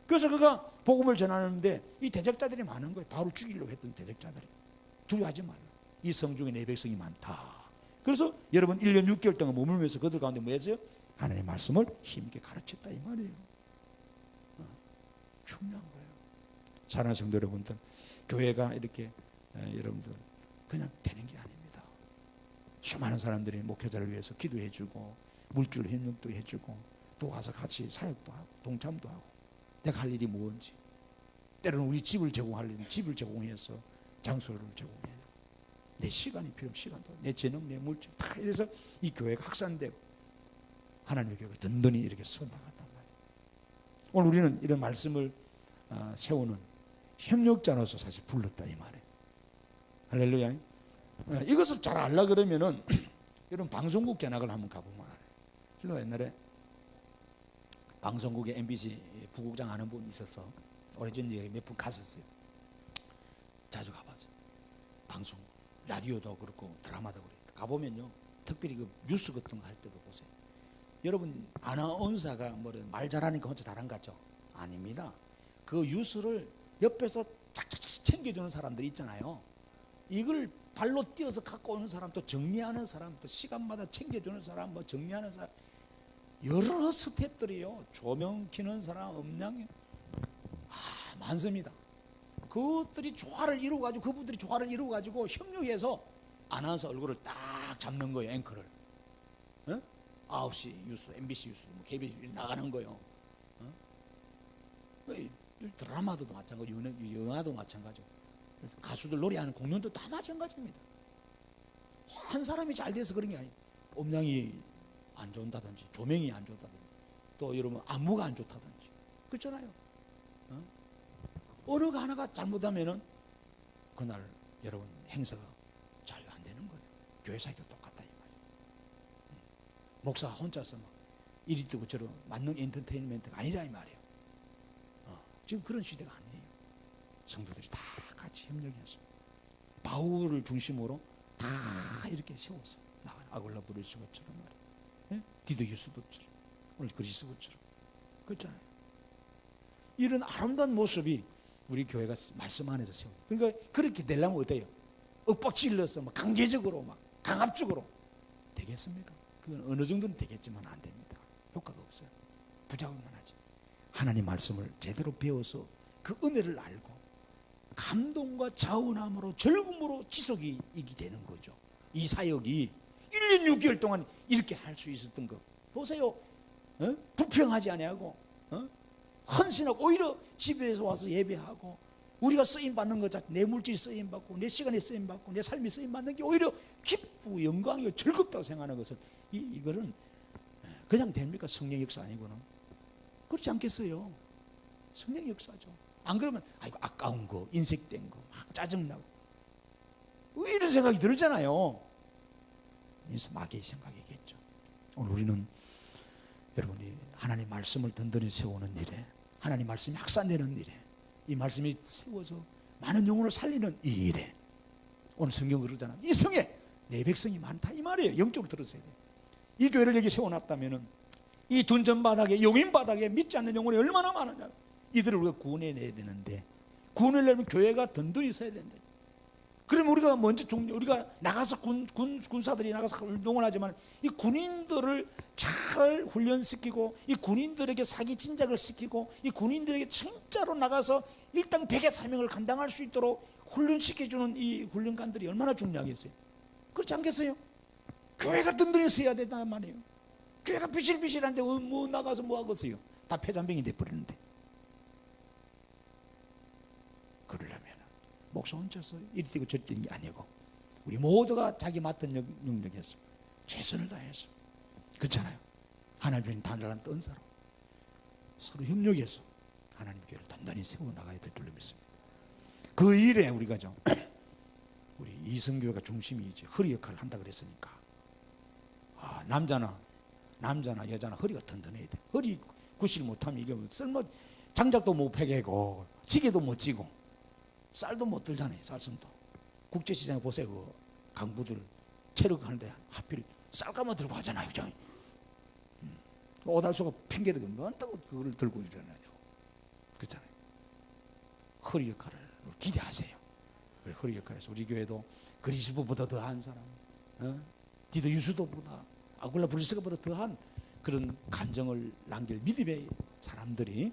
A: 그래서 그가 복음을 전하는데 이 대적자들이 많은 거예요. 바울을 죽이려고 했던 대적자들이. 두려워하지 말라. 이 성중에 내 백성이 많다. 그래서 여러분 1년 6개월 동안 머물면서 그들 가운데 뭐 했어요? 하나님의 말씀을 힘있게 가르쳤다 이 말이에요. 중요한 거예요. 사랑하는 성도 여러분들, 교회가 이렇게 여러분들 그냥 되는 게 아닙니다. 수많은 사람들이 목회자를 위해서 기도해 주고 물질 협력도 해주고 또 와서 같이 사역도 하고 동참도 하고 내가 할 일이 뭔지, 때로는 우리 집을 제공하려면 집을 제공해서 장소를 제공해요. 내 시간이 필요하면 시간도, 내 재능, 내 물질 다 이래서 이 교회가 확산되고 하나님의 교회가 든든히 이렇게 서나갔단 말이에요. 오늘 우리는 이런 말씀을 세우는 협력자로서 사실 불렀다 이 말이에요. 할렐루야. 이것을 잘 알라 그러면은 여러분 방송국 견학을 한번 가보면 알아요. 제가 옛날에 방송국에 MBC 부국장 아는 분이 있어서 오래전에 몇 분 갔었어요. 자주 가봤어요. 방송, 라디오도 그렇고 드라마도 그렇고 가보면요, 특별히 그 뉴스 같은 거 할 때도 보세요. 여러분 아나운서가 말 잘하니까 혼자 잘한 것 같죠? 아닙니다. 그 뉴스를 옆에서 착착착 챙겨주는 사람들이 있잖아요. 이걸 발로 뛰어서 갖고 오는 사람, 또 정리하는 사람, 또 시간마다 챙겨주는 사람, 뭐 정리하는 사람, 여러 스텝들이요. 조명 켜는 사람, 음량 많습니다. 그것들이 조화를 이루어가지고, 그분들이 조화를 이루어가지고 협력해서 아나운서 얼굴을 딱 잡는 거예요. 앵커를. 9시 뉴스, MBC 뉴스, KBS 뉴스 나가는 거예요. 드라마도 마찬가지고, 영화도 마찬가지고, 가수들 노래하는 공연도 다 마찬가지입니다. 한 사람이 잘 돼서 그런 게 아니에요. 음량이 안 좋다든지, 조명이 안 좋다든지, 또 여러분 안무가 안 좋다든지, 그렇잖아요. 어느 거 하나가 잘못하면은 그날 여러분 행사가 잘 안 되는 거예요. 교회 사이도 똑같다 이 말이에요. 목사가 혼자서 막 이리 뜨고 저러 맞는 엔터테인먼트가 아니라 이 말이에요. 지금 그런 시대가 아니에요. 성도들이 다 같이 협력해서 바울을 중심으로 다 이렇게 세워서 아글라브리스처럼 말이에요. 디도유스도처럼 오늘 그리스도처럼 그렇잖아요. 이런 아름다운 모습이 우리 교회가 말씀 안에서 세워. 그러니까 그렇게 되려면 어때요? 윽박질러서 막 강제적으로 막 강압적으로 되겠습니까? 그건 어느 정도는 되겠지만 안 됩니다. 효과가 없어요. 부작용만 하지. 하나님 말씀을 제대로 배워서 그 은혜를 알고 감동과 자원함으로 즐거움으로 지속이 되는 거죠. 이 사역이 1년 6개월 동안 이렇게 할 수 있었던 거 보세요. 불평하지 아니하고 헌신하고 오히려 집에서 와서 예배하고 우리가 쓰임받는 것 자체, 내 물질이 쓰임받고 내 시간이 쓰임받고 내 삶이 쓰임받는 게 오히려 기쁘고 영광이고 즐겁다고 생각하는 것은 이거는 그냥 됩니까? 성령 역사 아니고는 그렇지 않겠어요? 성령 역사죠. 안 그러면 아이고 아까운 거, 인색된 거, 막 짜증나고 왜 이런 생각이 들잖아요. 그래서 마귀의 생각이겠죠. 오늘 우리는 여러분이 하나님 말씀을 든든히 세우는 일에, 하나님 말씀이 확산되는 일에, 이 말씀이 세워서 많은 영혼을 살리는 이 일에, 오늘 성경 그러잖아요. 이 성에 내 백성이 많다 이 말이에요. 영적으로 들으셔야 돼요. 이 교회를 여기 세워놨다면은 이 둔전 바닥에, 용인 바닥에 믿지 않는 영혼이 얼마나 많으냐. 이들을 우리가 구원해내야 되는데, 구원하려면 교회가 든든히 서야 된다. 그러면 우리가 먼저 우리가 나가서 군사들이 나가서 운동을 하지만 이 군인들을 잘 훈련시키고, 이 군인들에게 사기 진작을 시키고, 이 군인들에게 진짜로 나가서 일당백의 사명을 감당할 수 있도록 훈련시켜주는 이 훈련관들이 얼마나 중요하겠어요. 그렇지 않겠어요? 교회가 든든히 서야 된단 말이에요. 교회가 비실비실한데 뭐 나가서 뭐 하겠어요? 다 폐잔병이 돼버리는데. 그러려면 목사 혼자서 이리 뛰고 저리 뛰는 게 아니고 우리 모두가 자기 맡은 영역에서 최선을 다해서, 그렇잖아요. 하나님 주신 단단한 뜬사로 서로 협력해서 하나님 교회를 단단히 세워나가야 될 줄로 믿습니다. 그 일에 우리가 우리 이성교회가 중심이지 허리 역할을 한다 그랬으니까, 남자나 여자나 허리가 든든해야 돼. 허리 구실 못하면 이게 장작도 못 패개고 지게도 못 지고 쌀도 못 들잖아요. 쌀씀도 국제시장에 보세요. 그 강부들 체력하는데 하필 쌀가마 들고 하잖아요. 그죠? 오달수가 핑계를 대면 뭐한다고 그걸 들고 일어나냐고. 그렇잖아요. 허리 역할을 기대하세요. 허리 역할에서 우리 교회도 그리스도보다 더한 사람, 디도 유수도보다 아굴라 브리스가보다 더한 그런 간정을 남길 믿음의 사람들이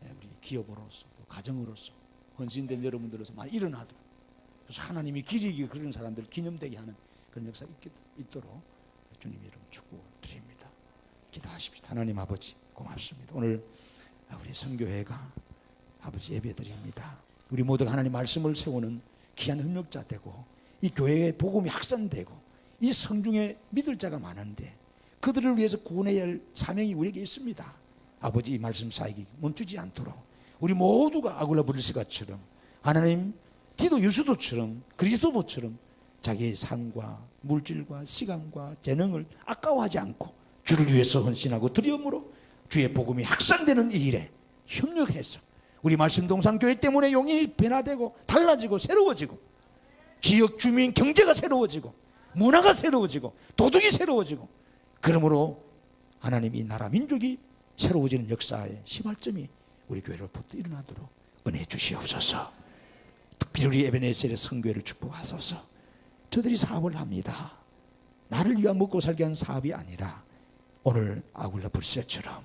A: 우리 기업으로서 또 가정으로서 헌신된 여러분들로서 많이 일어나도록, 그래서 하나님이 기리기 그런 사람들을 기념되게 하는 그런 역사가 있도록 주님 이름 축복드립니다. 기도하십시다. 하나님 아버지 고맙습니다. 오늘 우리 선교회가 아버지 예배드립니다. 우리 모두가 하나님 말씀을 세우는 귀한 협력자 되고, 이 교회의 복음이 확산되고, 이 성중에 믿을 자가 많은데 그들을 위해서 구원해야 할 사명이 우리에게 있습니다. 아버지 이 말씀 사역이 멈추지 않도록 우리 모두가 아굴라 브리스가처럼, 하나님 디도 유수도처럼, 그리스도보처럼 자기의 삶과 물질과 시간과 재능을 아까워하지 않고 주를 위해서 헌신하고 드리움으로 주의 복음이 확산되는 이 일에 협력해서 우리 말씀동산교회 때문에 용인이 변화되고 달라지고 새로워지고, 지역 주민 경제가 새로워지고 문화가 새로워지고 도덕이 새로워지고, 그러므로 하나님 이 나라 민족이 새로워지는 역사의 시발점이 우리 교회로부터 일어나도록 은혜해 주시옵소서. 특별히 우리 에베네셀의 성교회를 축복하소서. 저들이 사업을 합니다. 나를 위한 먹고 살게 한 사업이 아니라 오늘 아굴라 브리스처럼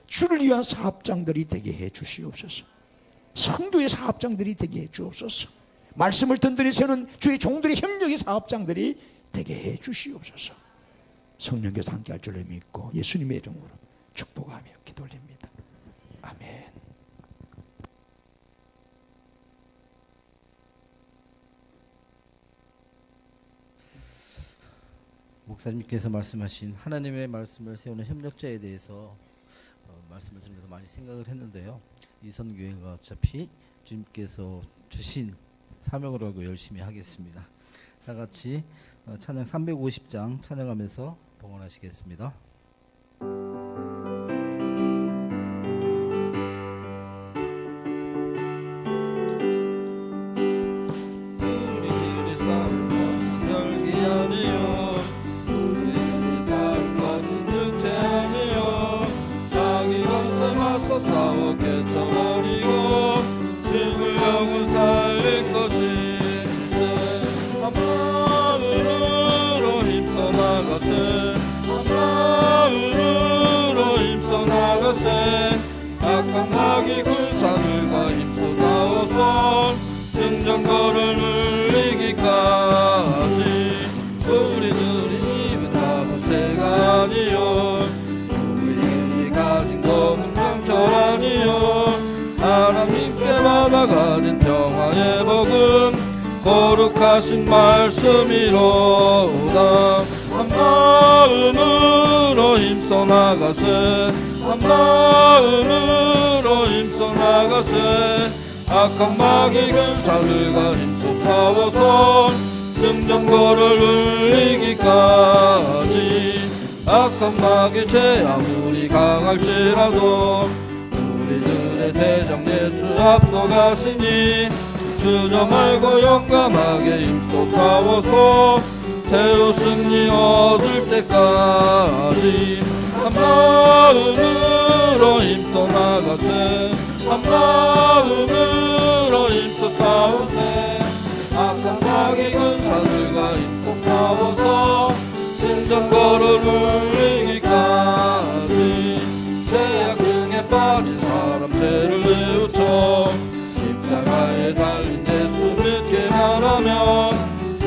A: 주를 위한 사업장들이 되게 해 주시옵소서. 성도의 사업장들이 되게 해 주옵소서. 말씀을 든든히 세우는 주의 종들의 협력의 사업장들이 되게 해 주시옵소서. 성령께서 함께할 줄로 믿고 예수님의 이름으로 축복하며 기도드립니다. 아멘.
B: 목사님께서 말씀하신 하나님의 말씀을 세우는 협력자에 대해서 말씀을 들으면서 많이 생각을 했는데요. 이 선교회가 어차피 주님께서 주신 사명을 알고 열심히 하겠습니다. 다 같이 찬양 350장 찬양하면서 봉헌하시겠습니다.
C: 싸워 깨쳐버리고 죽을 영을 살릴 것인데, 한 마음으로 힘써 나가세, 한 마음으로 힘써 나가세. 악한 마귀 군사들과 힘써 싸워서 승전거를 물리기까지 우리들이 입은 나무새가 아니요, 우리들이 가진 검은 아니요, 하나님께 받아가진 평화의 복음 거룩하신 말씀이로다. 한 마음으로 힘써 나가세, 한 마음으로 힘써 나가세. 악한 마귀 근사들과 힘써 싸워서 승전거를 울리기까지. 악한 마귀 죄 아무리 강할지라도 우리들의 대장 예수 앞서가시니 주저 말고 용감하게 힘써 싸워서 새로 승리 얻을 때까지 한 마음으로 힘써 나가세 한 마음으로 힘써 싸우세 악한 마귀 군사들과 힘써 싸워서 승전거를 물리기까지 죄악 중에 빠진 사람 죄를 뉘우쳐 십자가에 달린 예수 믿기만 하면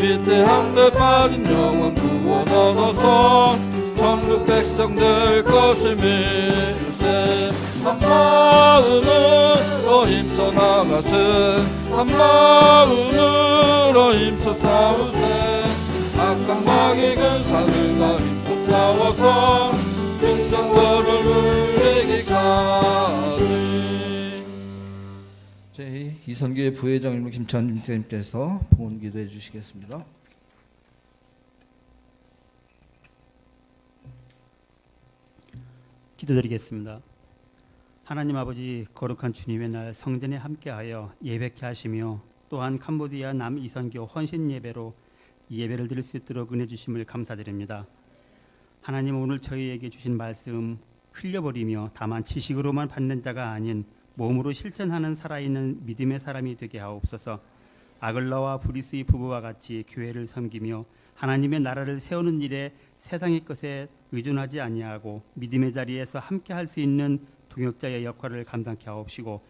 C: 위태함에 빠진 영혼 구원 얻어서 천국 백성 될 것임일세 한 마음으로 힘써 나가세 한 마음으로 힘써 싸우세 악한 마귀 군사들과 힘써 싸워서 승전거를 울리기까지.
B: 저희 이선교회 부회장님 김찬준 목사님께서 봉헌 기도해 주시겠습니다.
D: 기도드리겠습니다. 하나님 아버지, 거룩한 주님의 날 성전에 함께하여 예배케 하시며 또한 캄보디아 남이선교 헌신 예배로 이 예배를 드릴 수 있도록 은혜 주심을 감사드립니다. 하나님, 오늘 저희에게 주신 말씀 흘려버리며 다만 지식으로만 받는 자가 아닌 몸으로 실천하는 살아있는 믿음의 사람이 되게 하옵소서. 아글라와 브리스의 부부와 같이 교회를 섬기며 하나님의 나라를 세우는 일에 세상의 것에 의존하지 아니하고 믿음의 자리에서 함께 할 수 있는 동역자의 역할을 감당케 하옵시고,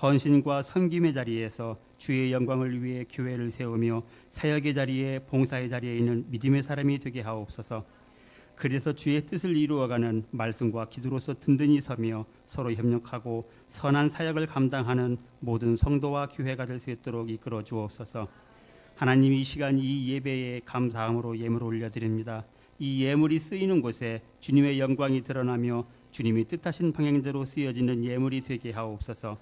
D: 헌신과 섬김의 자리에서 주의 영광을 위해 교회를 세우며 사역의 자리에, 봉사의 자리에 있는 믿음의 사람이 되게 하옵소서. 그래서 주의 뜻을 이루어가는 말씀과 기도로서 든든히 서며 서로 협력하고 선한 사역을 감당하는 모든 성도와 교회가 될 수 있도록 이끌어 주옵소서. 하나님, 이 시간 이 예배에 감사함으로 예물을 올려드립니다. 이 예물이 쓰이는 곳에 주님의 영광이 드러나며 주님이 뜻하신 방향대로 쓰여지는 예물이 되게 하옵소서.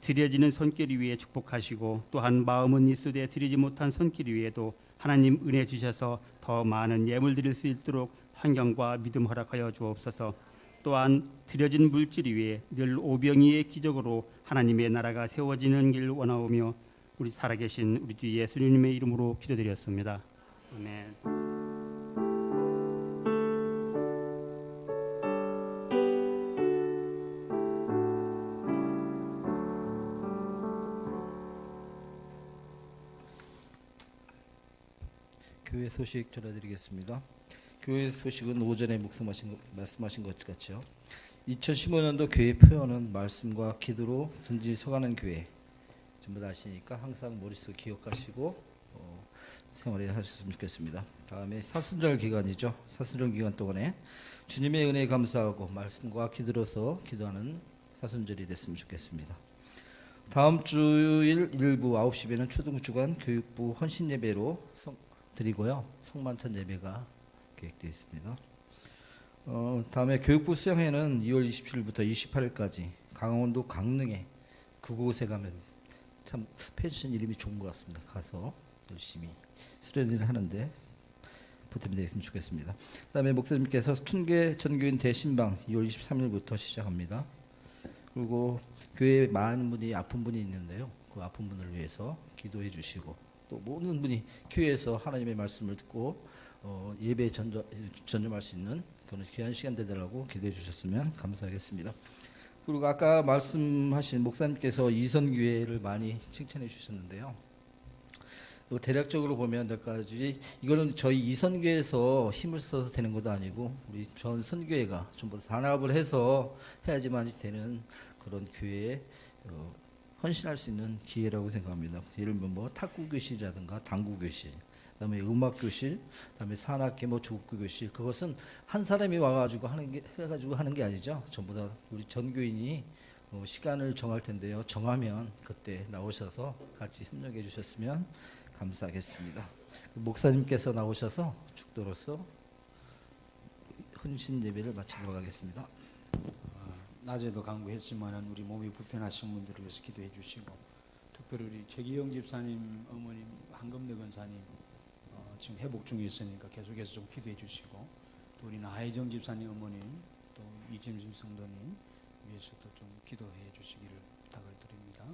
D: 드려지는 손길 위에 축복하시고 또한 마음은 이수되 드리지 못한 손길 위에도 하나님 은혜 주셔서 더 많은 예물 드릴 수 있도록 환경과 믿음 허락하여 주옵소서. 또한 드려진 물질 위에 늘 오병이의 기적으로 하나님의 나라가 세워지는 길 원하오며 우리 살아계신 우리 주 예수님의 이름으로 기도드렸습니다. 아멘.
B: 교회 소식 전해드리겠습니다. 교회 소식은 오전에 말씀하신 것 같죠. 2015년도 교회 표현은 말씀과 기도로 든든히 서가는 교회. 전부 다 아시니까 항상 머릿속에 기억하시고 생활해 하셨으면 좋겠습니다. 다음에 사순절 기간이죠. 사순절 기간 동안에 주님의 은혜에 감사하고 말씀과 기도로서 기도하는 사순절이 됐으면 좋겠습니다. 다음 주일 일부 9시에는 초등주간 교육부 헌신 예배로 드리고요. 성만찬 예배가 계획되어 있습니다. 다음에 교육부 수양회는 2월 27일부터 28일까지 강원도 강릉에 그곳에 가면 참 펜션 이름이 좋은 것 같습니다. 가서 열심히 수련회를 하는데 보탬이 되었으면 좋겠습니다. 그다음에 목사님께서 춘계 전교인 대신방 2월 23일부터 시작합니다. 그리고 교회에 많은 분이 아픈 분이 있는데요. 그 아픈 분을 위해서 기도해 주시고 또 모든 분이 교회에서 하나님의 말씀을 듣고 예배에 전념할 수 있는 그런 귀한 시간 되달라고 기도해 주셨으면 감사하겠습니다. 그리고 아까 말씀하신 목사님께서 이선교회를 많이 칭찬해 주셨는데요. 대략적으로 보면 여기까지 이거는 저희 이선교회에서 힘을 써서 되는 것도 아니고 우리 전 선교회가 전부 단합을 해서 해야지만 되는 그런 교회에 헌신할 수 있는 기회라고 생각합니다. 예를 들면 뭐 탁구 교실이라든가 당구 교실, 그다음에 음악 교실, 그다음에 산악회, 뭐 족구 교실, 그것은 한 사람이 와가지고 하는 게 아니죠. 전부 다 우리 전교인이 시간을 정할 텐데요. 정하면 그때 나오셔서 같이 협력해 주셨으면 감사하겠습니다. 목사님께서 나오셔서 축도로서 헌신 예배를 마치도록 하겠습니다.
A: 낮에도 강구했지만은 우리 몸이 불편하신 분들을 위해서 기도해 주시고, 특별히 우리 최기영 집사님 어머님, 한금대 권사님 지금 회복 중에 있으니까 계속해서 좀 기도해 주시고, 또 우리 나혜정 집사님 어머님, 또 이진심 성도님 위해서도 좀 기도해 주시기를 부탁을 드립니다.